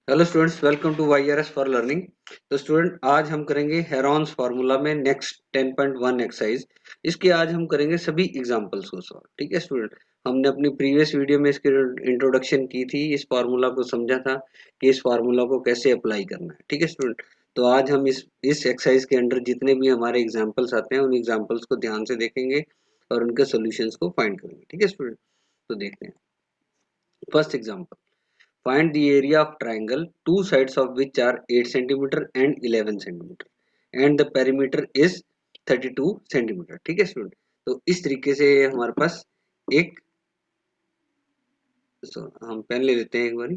Hello students, welcome to YRS for learning. तो student, आज हम करेंगे हेरॉन्स फार्मूला में नेक्स्ट 10.1 एक्सरसाइज। इसके आज हम करेंगे सभी एग्जांपल्स को सॉल्व। ठीक है स्टूडेंट, हमने अपनी प्रीवियस वीडियो में इसकी इंट्रोडक्शन की थी, इस फार्मूला को समझा था कि इस फार्मूला को कैसे अप्लाई करना है। ठीक है स्टूडेंट, तो आज हम इस एक्सरसाइज के अंडर जितने भी हमारे एग्जाम्पल्स आते हैं उन एग्जाम्पल्स को ध्यान से देखेंगे और उनके सोल्यूशंस को फाइंड करेंगे। ठीक है स्टूडेंट, तो देखते हैं first example. Find the area of triangle, two sides of which are 8 cm and 11 cm and the perimeter is 32 cm। ठीक है स्टूडेंट, तो इस तरीके से हमारे पास एक हम पेन ले लेते हैं एक बारी।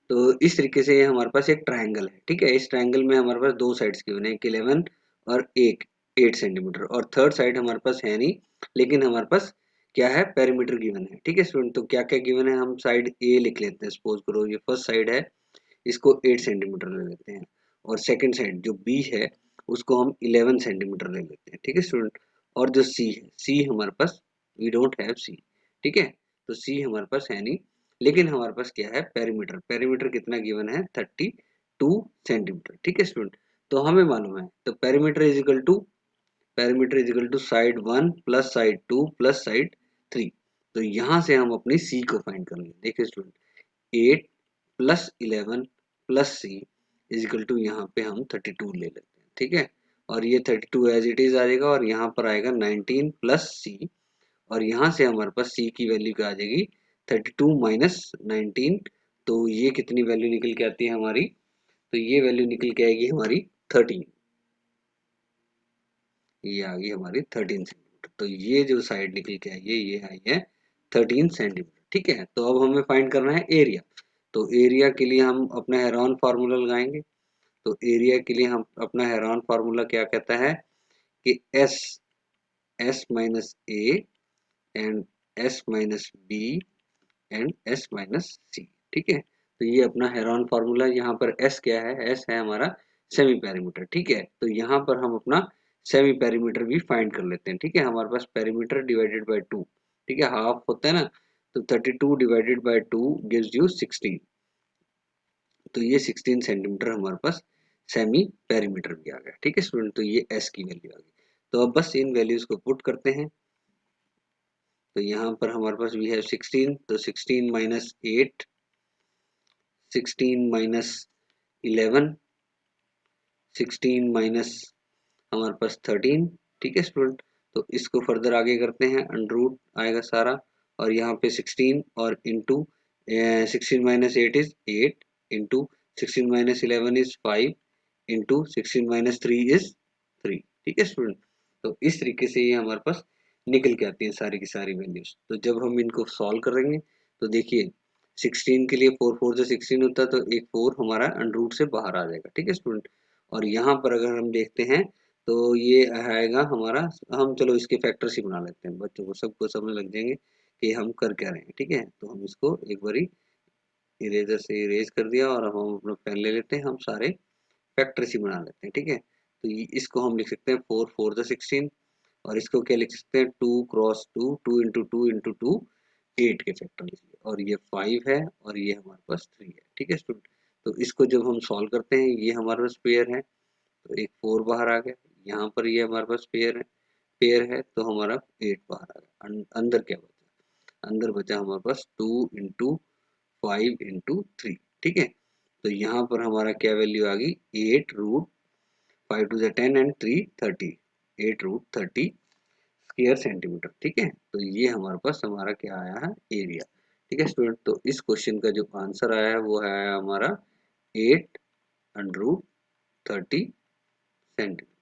तो इस तरीके से हमारे पास एक ट्रायंगल है। ठीक है, इस ट्रायंगल में हमारे पास दो साइड्स गिवन है, एक 11 और एक 8 सेंटीमीटर, और थर्ड साइड हमारे पास है नहीं, लेकिन हमारे पास क्या है, पेरीमीटर गिवन है। ठीक है स्टूडेंट, तो क्या क्या गिवन है, हम साइड ए लिख लेते हैं। सपोज करो ये फर्स्ट साइड है, इसको 8 सेंटीमीटर ले लेते हैं, और सेकंड साइड जो बी है उसको हम 11 सेंटीमीटर ले लेते हैं। ठीक है स्टूडेंट, और जो सी है, सी हमारे पास वी डोंट हैव सी। ठीक है, तो सी हमारे पास है नहीं, लेकिन हमारे पास क्या है, पेरीमीटर। पेरीमीटर कितना गिवन है, 32 सेंटीमीटर। ठीक है स्टूडेंट, तो हमें मालूम है, तो perimeter is equal to side 1 plus side 2 plus side 3। तो यहाँ से हम अपनी सी को फाइंड कर लेंगे। देखिए student, 8 plus 11 plus C is equal to, यहाँ पे हम 32 ले लेते हैं। ठीक है, और ये 32 एज इट इज आ जाएगा, और यहाँ पर आएगा 19 प्लस सी, और यहाँ से हमारे पास सी की वैल्यू क्या आ जाएगी, 32 माइनस 19। तो ये कितनी वैल्यू निकल के आती है हमारी, तो ये वैल्यू निकल के आएगी हमारी 13। ये आ गई हमारी 13 सेंटीमीटर। तो ये जो साइड निकल के आई है ये आई है 13 सेंटीमीटर। ठीक है, तो अब हमें फाइंड करना है एरिया। तो एरिया के लिए हम अपना हेरॉन फार्मूला लगाएंगे। तो एरिया के लिए हम अपना हेरॉन फार्मूला क्या कहता है कि s s minus a and s minus b and s minus c. ठीक है, तो ये अपना हेरॉन फार्मूला। यहाँ पर एस क्या है, एस है हमारा सेमी पेरीमीटर। ठीक है, तो यहाँ पर हम अपना सेमी पेरीमीटर भी फाइंड कर लेते हैं। ठीक है, हमारे पास पेरीमीटर डिवाइडेड बाय 2। ठीक है, हाफ होता है ना, तो 32 डिवाइडेड बाय 2 गिव्स यू 16। तो ये 16 सेंटीमीटर हमारे पास सेमी पेरीमीटर भी आ गया। ठीक है स्टूडेंट, तो ये एस की वैल्यू आ गई। तो अब बस इन वैल्यूज को पुट करते हैं। तो यहाँ पर हमारे पास वी हैव 16, तो 16 माइनस 8, 16 माइनस 11, 16 माइनस हमारे पास 13। ठीक है स्टूडेंट, तो इसको फर्दर आगे करते हैं, अंडर रूट आएगा सारा, और यहाँ पे 16 और into 16 minus 8 is 8, into 16 minus 11 is 5, into 16 minus 3 is 3। ठीक है स्टूडेंट, तो इस तरीके से ये हमारे पास निकल के आती है सारी की सारी वैल्यूज। तो जब हम इनको सॉल्व करेंगे तो देखिए, 16 के लिए 4 4 से 16 होता है, तो एक 4 हमारा अंडर रूट से बाहर आ जाएगा। ठीक है स्टूडेंट, और यहाँ पर अगर हम देखते हैं तो ये आएगा हमारा, हम चलो इसके फैक्टर्स ही बना लेते हैं, बच्चों को सबको समझ लग जाएंगे कि हम कर क्या रहे हैं। ठीक है, तो हम इसको एक बारी इरेजर से इरेज कर दिया, और अब हम अपना पेन ले लेते हैं, हम सारे फैक्टर्स ही बना लेते हैं। ठीक है, तो इसको हम लिख सकते हैं 4 4 द 16, और इसको क्या लिख सकते हैं, 2 क्रॉस 2, 2 इंटू 2 इंटू 2, 8 के फैक्टर लिखिए, और ये 5 है और ये हमारे पास 3 है। ठीक है स्टूडेंट, तो इसको जब हम सॉल्व करते हैं, ये हमारे पास पेयर है, तो एक 4 बाहर आ गया, यहाँ पर ये हमारे पास पेयर है, तो हमारा 8 बाहर आ गया। अंदर क्या बचा, अंदर बचा हमारे पास 2 इंटू 5 इंटू 3। ठीक है, तो यहाँ पर हमारा क्या वैल्यू आ गई, 8 root 5 to the 10 and 3 30, 8 root 30 square centimetre. ठीक है, तो ये हमारे पास हमारा क्या आया है, एरिया। ठीक है स्टूडेंट, तो इस क्वेश्चन का जो आंसर आया है वो है हमारा 8 अंडर रूट 30 सेंटीमीटर।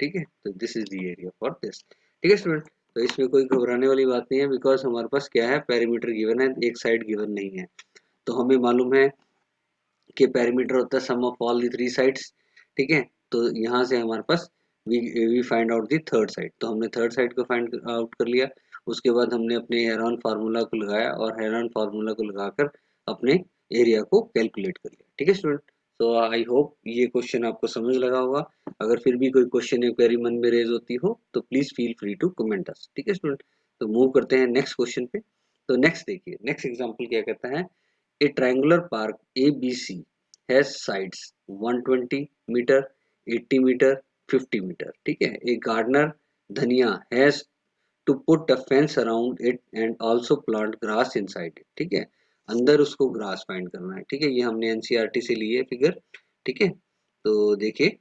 ठीक है, तो this is the area for this. ठीक है स्टूडेंट, तो इसमें कोई घबराने वाली बात नहीं है, बिकॉज हमारे पास क्या है, पेरीमीटर गिवन है, एक साइड गिवन नहीं है। तो हमें मालूम है कि पेरीमीटर होता है sum of all the 3 sides. ठीक है, तो यहाँ से हमारे पास we find out the third side, तो हमने थर्ड साइड को फाइंड आउट कर लिया। उसके बाद हमने अपने हेरॉन फार्मूला को लगाया, और हेरॉन फार्मूला को लगाकर अपने एरिया को कैलकुलेट कर लिया। ठीक है स्टूडेंट, तो आई होप ये क्वेश्चन आपको समझ लगा होगा। अगर फिर भी कोई क्वेश्चन या क्वेरी मन में रेज होती हो तो please feel free to comment us. ठीक है स्टूडेंट, तो मूव करते हैं नेक्स्ट क्वेश्चन पे। तो नेक्स्ट देखिए, नेक्स्ट एग्जांपल क्या कहता है, a triangular park ABC has sides 120 metre, 80 metre, 50 metre, ठीक है। A gardener Dhaniya has to put a fence around it and also plant grass inside it, ठीक है। अंदर उसको ग्रास फाइंड करना है, ठीक है। ये हमने एनसीईआरटी से लिए फिगर, ठीक है। तो देखिए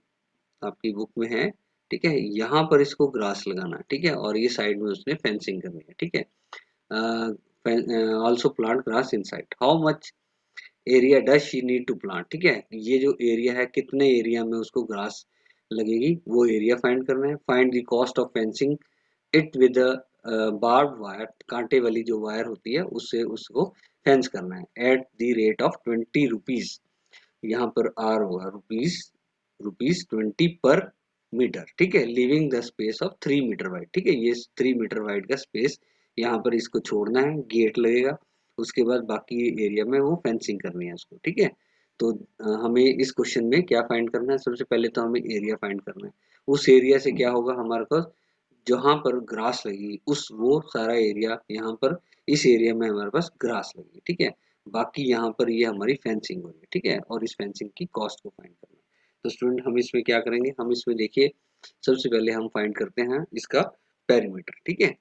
आपकी बुक में है, ठीक है। यहाँ पर इसको ग्रास लगाना है, ठीक है, और ये साइड में उसने फेंसिंग करनी है, ठीक है। Also plant grass inside, how much area does she need to plant, ठीक है। ये जो एरिया है कितने एरिया में उसको ग्रास लगेगी वो एरिया फाइंड करना है। Find the cost of fencing it with barb wire, कांटे वाली जो वायर होती है उससे उसको फेंस करना है। At the rate of 20 rupees, यहाँ पर आर होगा रुपीज 20 पर मीटर, ठीक है। Leaving the space of 3 metre wide, ठीक है। ये 3 मीटर वाइड का स्पेस यहाँ पर इसको छोड़ना है, गेट लगेगा। उसके बाद बाकी एरिया में वो फेंसिंग करनी है उसको, ठीक है। तो हमें इस क्वेश्चन में क्या फाइंड करना है, सबसे पहले तो हमें एरिया फाइंड करना है। उस एरिया से क्या होगा हमारे पास, जहां पर ग्रास लगेगी उस वो सारा एरिया यहाँ पर इस एरिया में हमारे पास ग्रास लगेगी, ठीक है। बाकी यहाँ पर ये हमारी फेंसिंग हो रही है, ठीक है। और इस फेंसिंग की कॉस्ट को फाइंड करना है। तो स्टूडेंट हम इसमें क्या करेंगे, हम इसमें देखिए सबसे पहले हम फाइंड करते हैं इसका पेरीमीटर, ठीक है।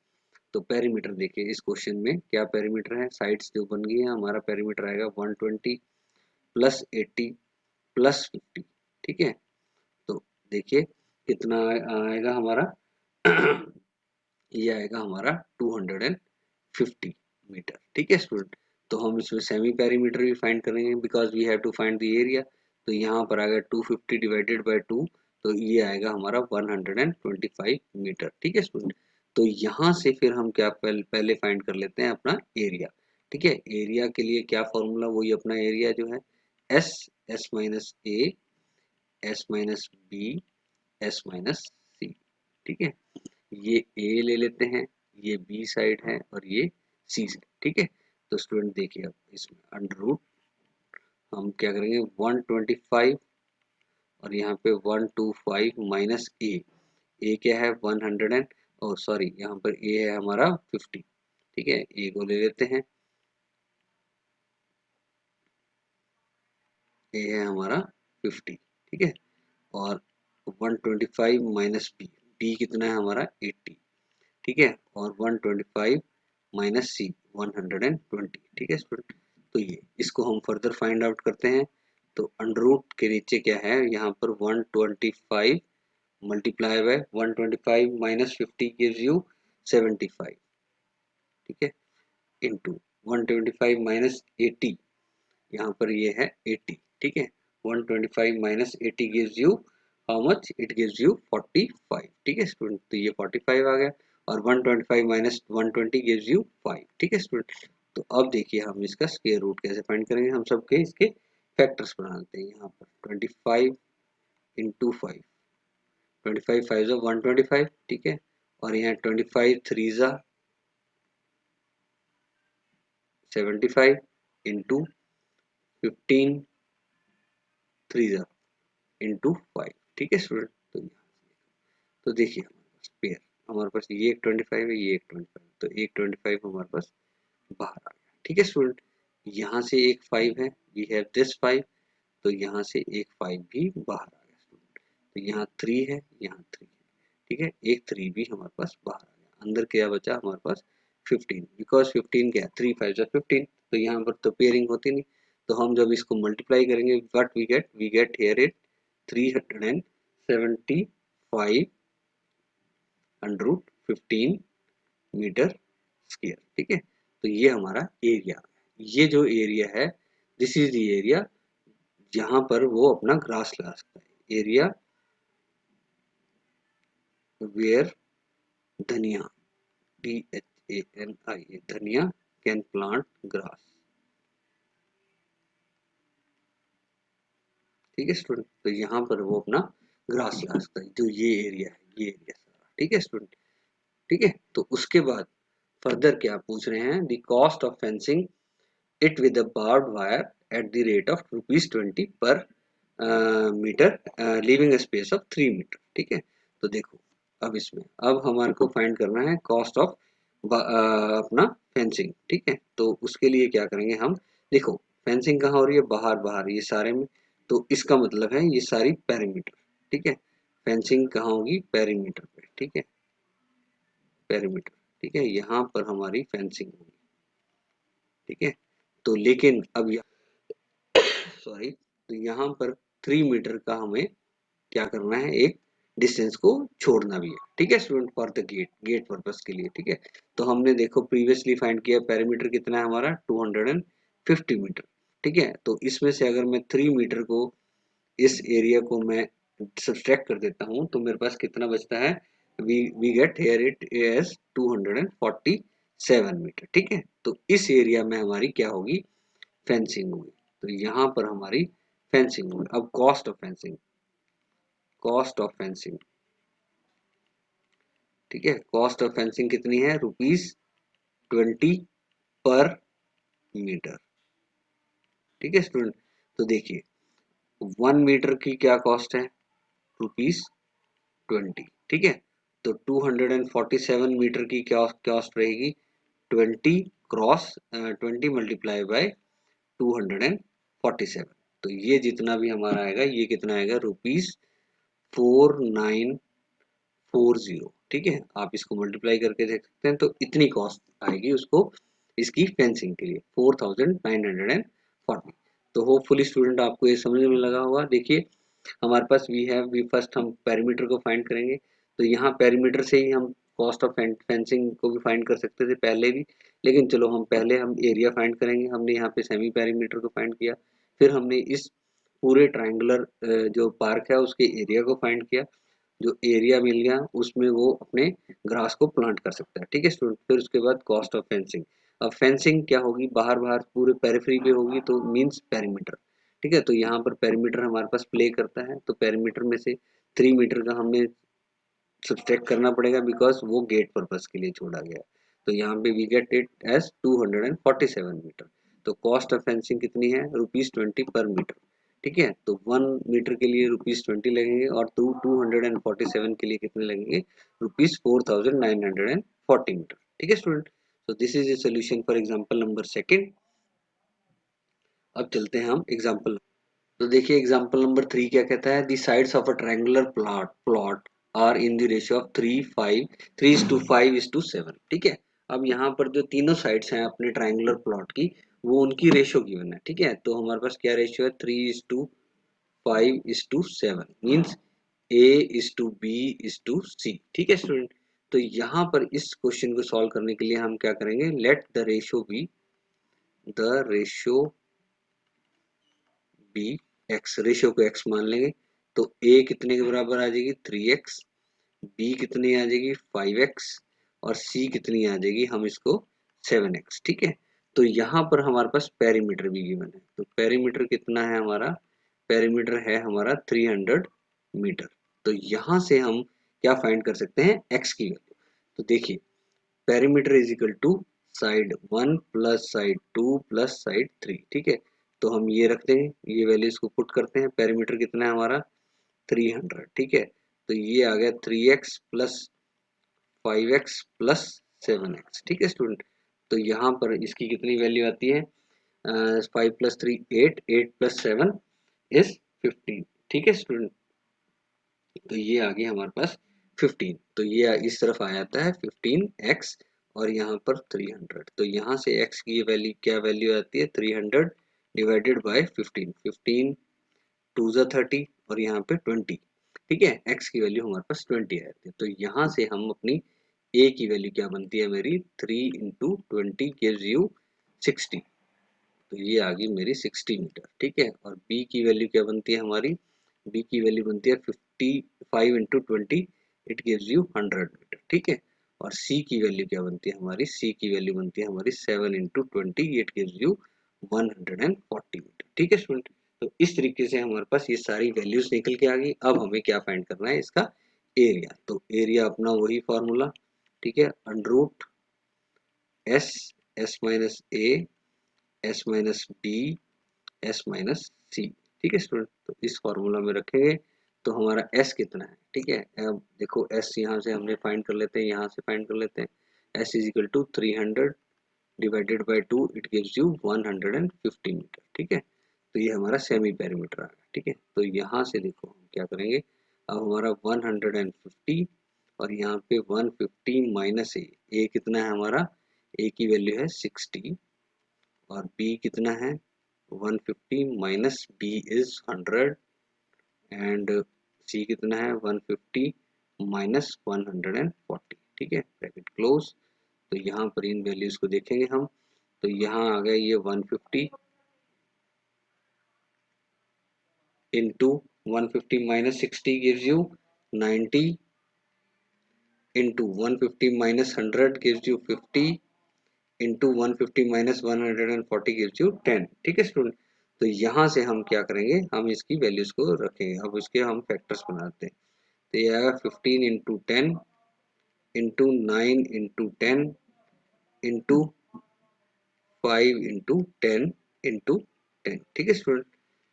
तो पेरीमीटर देखिए इस क्वेश्चन में क्या पेरीमीटर है, साइड्स जो बन गई है, हमारा पेरीमीटर आएगा 120 प्लस 80 प्लस 50, ठीक है। तो देखिए कितना आएगा हमारा ये आएगा हमारा 250 मीटर, ठीक है स्टूडेंट। तो हम इसमें सेमी पेरीमीटर भी फाइंड करेंगे because we have to find the area. तो यहाँ पर आएगा 250 डिवाइडेड बाय 2, तो ये आएगा हमारा 125 मीटर, ठीक है स्टूडेंट। तो यहाँ से फिर हम क्या पहले फाइंड कर लेते हैं अपना एरिया, ठीक है। एरिया के लिए क्या फॉर्मूला, वही अपना एरिया जो है s, s minus a, s minus b, s minus c, ठीक है। ये ए ले लेते हैं, ये बी साइड है और ये सी साइड, ठीक है। तो स्टूडेंट देखिए अब इसमें अंडर रूट हम क्या करेंगे 125 और यहाँ पे 125 माइनस ए क्या है 100 एंड सॉरी यहाँ पर ए है हमारा 50, ठीक है। ए को ले लेते हैं, ए है हमारा 50, ठीक है। और 125 माइनस बी, बी कितना है हमारा 80, ठीक है। और 125 माइनस सी 120, ठीक है स्टूडेंट। तो ये इसको हम फर्दर फाइंड आउट करते हैं। तो अंडर रूट के नीचे क्या है यहाँ पर 125 multiply by 125 minus 50 gives you 75, ठीक है, इंटू 125 माइनस 80, यहाँ पर ये है 80, ठीक है। 125 minus 80 gives you how much, it gives you 45, ठीक है स्टूडेंट। तो ये 45 आ गया और 125 माइनस 120 गिव्स यू 5, ठीक है स्टूडेंट। तो अब देखिए हम इसका स्क्वायर रूट कैसे फाइंड करेंगे, हम सबके इसके फैक्टर्स बना लेते हैं। यहाँ पर 25 इंटू 5, 25 5 जा 125, ठीक है। और यहाँ 25 3 जा 75 इंटू 15 3 जा इंटू 5, ठीक है स्टूडेंट। तो यहाँ तो देखिए हमारे पास पेयर, हमारे पास ये एक 25 है, ये एक 25, तो एक 25 हमारे पास बाहर आ गया, ठीक है स्टूडेंट। यहाँ से एक 5 है, वी हैव दिस 5, तो यहाँ से एक 5 भी बाहर आ गया स्टूडेंट। तो यहाँ 3 है, यहाँ 3 है, ठीक है। एक 3 भी हमारे पास बाहर आ गया, अंदर क्या बचा हमारे पास 15, बिकॉज 15 क्या है 3 5 जा 15, तो यहाँ पर तो पेयरिंग होती नहीं। तो हम जब इसको मल्टीप्लाई करेंगे what we get here it 375 under root 15 metre square, ठीक है। तो ये हमारा एरिया, ये जो एरिया है दिस इज द एरिया जहां पर वो अपना ग्रास लगा सकता है। एरिया वेयर धनिया DHANI धनिया कैन प्लांट ग्रास, ठीक है स्टूडेंट। तो यहाँ पर वो अपना ग्रास लगा सकता है, जो ये एरिया है, ये एरिया सारा, ठीक है स्टूडेंट, ठीक है। तो उसके बाद फर्दर क्या पूछ रहे हैं, the cost of fencing it with a barbed wire at the rate of ₹20 per metre leaving space of 3 metre, ठीक है। तो देखो अब इसमें अब हमारे को फाइंड करना है कॉस्ट ऑफ अपना फेंसिंग, ठीक है। तो उसके लिए क्या करेंगे हम, देखो फेंसिंग कहाँ हो रही है, बाहर बाहर ये सारे में, तो इसका मतलब है ये सारी पेरीमीटर, ठीक है। फेंसिंग कहाँ होगी, पेरीमीटर पे, ठीक है, पेरीमीटर, ठीक है, यहाँ पर हमारी फेंसिंग होगी, ठीक है। तो लेकिन अब सॉरी, तो यहाँ पर 3 मीटर का हमें क्या करना है, एक डिस्टेंस को छोड़ना भी है, ठीक है student, for the gate purpose के लिए, ठीक है। तो हमने देखो प्रीवियसली फाइंड किया पेरीमीटर कितना है हमारा 250 मीटर, ठीक है। तो इसमें से अगर मैं 3 मीटर को, इस एरिया को मैं सब्सट्रैक्ट कर देता हूँ तो मेरे पास कितना बचता है, we get here it as 247 metre, ठीक है। तो इस एरिया में हमारी क्या होगी, फेंसिंग होगी। तो यहाँ पर हमारी फेंसिंग होगी। अब cost of fencing, cost of fencing, ठीक है, कॉस्ट ऑफ फेंसिंग कितनी है, ₹20 पर मीटर, ठीक है स्टूडेंट। तो देखिए 1 मीटर की क्या कॉस्ट है, ₹20, ठीक है। तो 247 मीटर की क्या कॉस्ट रहेगी, 20 क्रॉस 20 मल्टीप्लाई बाय 247। तो ये जितना भी हमारा आएगा ये कितना आएगा, ₹4940, ठीक है। आप इसको मल्टीप्लाई करके देख सकते हैं, तो इतनी कॉस्ट आएगी उसको, इसकी फेंसिंग के लिए 4940। तो होपफुली स्टूडेंट आपको ये समझ में लगा होगा। देखिए हमारे पास वी फर्स्ट हम पेरीमीटर को फाइंड करेंगे, तो यहाँ पेरीमीटर से ही हम कॉस्ट ऑफ फेंसिंग को भी फाइंड कर सकते थे पहले भी, लेकिन चलो हम एरिया फाइंड करेंगे। हमने यहाँ पे सेमी पेरीमीटर को फाइंड किया, फिर हमने इस पूरे ट्राइंगुलर जो पार्क है उसके एरिया को फाइंड किया, जो एरिया मिल गया उसमें वो अपने ग्रास को प्लांट कर सकता है, ठीक है स्टूडेंट। फिर उसके बाद कॉस्ट ऑफ फेंसिंग, अब फेंसिंग क्या होगी, बाहर बाहर पूरे पेरिफेरी पे होगी, तो मींस पेरीमीटर, ठीक है। तो यहाँ पर पेरीमीटर हमारे पास प्ले करता है, तो पेरीमीटर में से 3 मीटर का हमें सब्सट्रैक्ट करना पड़ेगा, बिकॉज वो गेट पर्पस के लिए छोड़ा गया। तो यहाँ पे we get it as 247 metre. तो कॉस्ट ऑफ फेंसिंग कितनी है, ₹20 पर मीटर, ठीक है। तो 1 मीटर के लिए ₹20 लगेंगे, और 247 के लिए कितने लगेंगे, ₹4940 मीटर, ठीक है स्टूडेंट। तो this is a solution for example number second. अब चलते हैं हम एग्जाम्पल। तो देखिए एग्जाम्पल नंबर 3 क्या कहता है, the sides of a triangular plot are in the ratio of 3:5:7, ठीक है। अब यहाँ पर जो तीनों साइड्स हैं अपने ट्रायंगुलर प्लॉट की, वो उनकी रेशियो गिवन है, ठीक है। तो हमारे पास क्या रेशियो है, 3:5:7, मीन्स A:B:C, ठीक है स्टूडेंट। तो यहाँ पर इस क्वेश्चन को सॉल्व करने के लिए हम क्या करेंगे, let the ratio be X, ratio को एक्स मान लेंगे। तो ए कितने के बराबर आ जाएगी, 3x, बी कितनी आ जाएगी, 5x, और सी कितनी आ जाएगी, हम इसको 7x, ठीक है। तो यहाँ पर हमारे पास पेरीमीटर भी गिवन है, तो पेरीमीटर कितना है हमारा, पेरीमीटर है हमारा 300 मीटर। तो यहाँ से हम क्या फाइंड कर सकते हैं, x की वैल्यू। तो देखिए perimeter is equal to side 1 plus side 2 plus side 3, ठीक है। तो हम ये रखते हैं, ये वैल्यूज को पुट करते हैं, पेरीमीटर कितना है हमारा 300, ठीक है। तो ये आ गया 3x plus 5x plus 7x, ठीक है स्टूडेंट। तो यहाँ पर इसकी कितनी वैल्यू आती है, 5 + 3 8, 8 + 7 इज 15, ठीक है स्टूडेंट। तो ये आ गई हमारे पास 15, तो ये इस तरफ आ जाता है 15x, और यहाँ पर 300। तो यहाँ से x की वैल्यू क्या वैल्यू आती है, 300 डिवाइडेड बाय 15, 15 2 ज़ा 30, और यहाँ पे 20, ठीक है। x की वैल्यू हमारे पास 20 आ जाती है। तो यहाँ से हम अपनी a की वैल्यू क्या बनती है मेरी, 3 × 20 gives you 60, तो ये आ गई मेरी 60 मीटर, ठीक है। और b की वैल्यू क्या बनती है हमारी, b की वैल्यू बनती है 55 × 20, इट गिव्स यू 100 मीटर, ठीक है। और c की वैल्यू क्या बनती है हमारी, c की वैल्यू बनती है हमारी 7 × 20, इट गिव्स यू 140 मीटर, ठीक है स्टूडेंट। तो इस तरीके से हमारे पास ये सारी वैल्यूज निकल के आ गई। अब हमें क्या फाइंड करना है, इसका एरिया। तो एरिया अपना वही फॉर्मूला, ठीक है, √ s, s-a, s-b, s-c, ठीक है स्टूडेंट। तो इस फॉर्मूला में रखेंगे तो हमारा s कितना है, ठीक है। अब देखो s यहाँ से हमने फाइंड कर लेते हैं, यहाँ से फाइंड कर लेते हैं। s is equal to 300 divided by 2, it gives you 150 metre, ठीक है। तो ये हमारा सेमी पेरीमीटर आ गया। ठीक है, तो यहाँ से देखो हम क्या करेंगे, अब हमारा 150 और यहाँ पे 150 माइनस ए कितना है हमारा, ए की वैल्यू है 60 और बी कितना है 150 माइनस बी इज 100 एंड सी कितना है 150 माइनस 140। ठीक है, ब्रैकेट क्लोज। तो यहाँ पर इन वैल्यूज को देखेंगे हम, तो यहाँ आ गया ये 150 into 150 minus 60 gives you 90 into 150 minus 100 gives you 50 into 150 minus 140 gives you 10। ठीक है स्टूडेंट, तो यहाँ से हम क्या करेंगे, हम इसकी वैल्यूज को रखेंगे। अब इसके हम फैक्टर्स बनाते हैं, तो ये आएगा 15 into 10 into 9 into 10 into 5 into 10 into 10। ठीक है स्टूडेंट,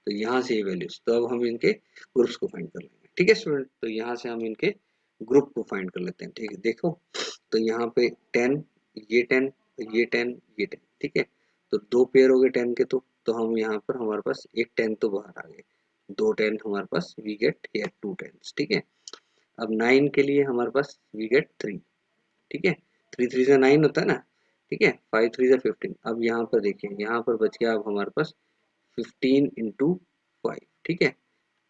तो यहाँ से ये वैल्यूज, तो अब हम इनके ग्रुप्स को फाइंड कर लेंगे। ठीक है स्टूडेंट, तो यहाँ से हम इनके ग्रुप को फाइंड कर लेते हैं। ठीक है, देखो तो यहाँ पे 10, ये 10, ये 10, ये 10। ठीक है, तो दो पेयर हो गए 10 के, तो हम यहाँ पर हमारे पास एक 10 तो बाहर आ गए, दो 10 हमारे पास, वी गेट हियर 2 10। ठीक है, अब 9 के लिए हमारे पास वी गेट 3। ठीक है, 3 3 से 9 होता है ना। ठीक है, 5 3 से 15। अब यहाँ पर देखिए, यहाँ पर बच गया अब हमारे पास 15 इंटू 5। ठीक है,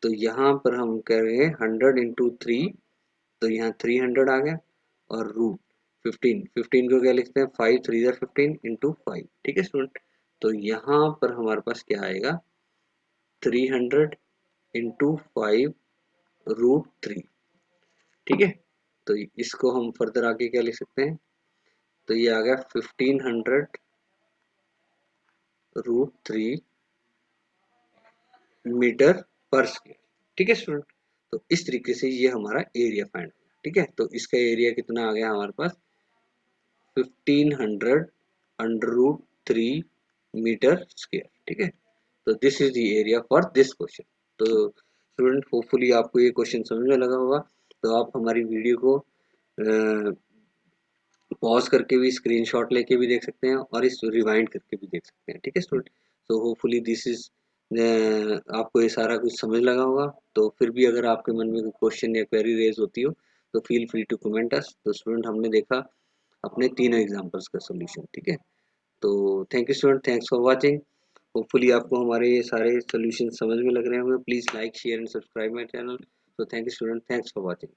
तो यहाँ पर हम करेंगे 100 इंटू 3, तो यहाँ 300 आ गया और रूट 15 को क्या लिखते हैं 5 3 जा 15 इंटू 5। ठीक है स्टूडेंट, तो यहाँ पर हमारे पास क्या आएगा 300 इंटू 5 रूट 3। ठीक है, तो इसको हम फर्दर आगे क्या लिख सकते हैं, तो ये आ गया 1500 रूट 3 मीटर पर स्क्वायर। ठीक है स्टूडेंट, तो इस तरीके से ये हमारा एरिया फाइंड होगा। ठीक है, तो इसका एरिया कितना आ गया हमारे पास 1500 अंडर रूट 3 मीटर स्क्वायर। ठीक है, तो this is the area for this question. तो स्टूडेंट होपफुली आपको ये क्वेश्चन समझ में लगा होगा, तो आप हमारी वीडियो को पॉज करके भी, स्क्रीनशॉट लेके भी देख सकते हैं और इस रिवाइंड करके भी देख सकते हैं। ठीक है स्टूडेंट, तो होपफुली दिस इज आपको ये सारा कुछ समझ लगा होगा। तो फिर भी अगर आपके मन में कोई क्वेश्चन या क्वेरी रेज होती हो तो फील फ्री टू कमेंट अस। तो स्टूडेंट हमने देखा अपने तीनों एग्जांपल्स का सोल्यूशन। ठीक है, तो thank you student, thanks for watching. Hopefully आपको हमारे ये सारे सोल्यूशन समझ में लग रहे होंगे। Please like share and subscribe my channel. तो thank you student, thanks for watching.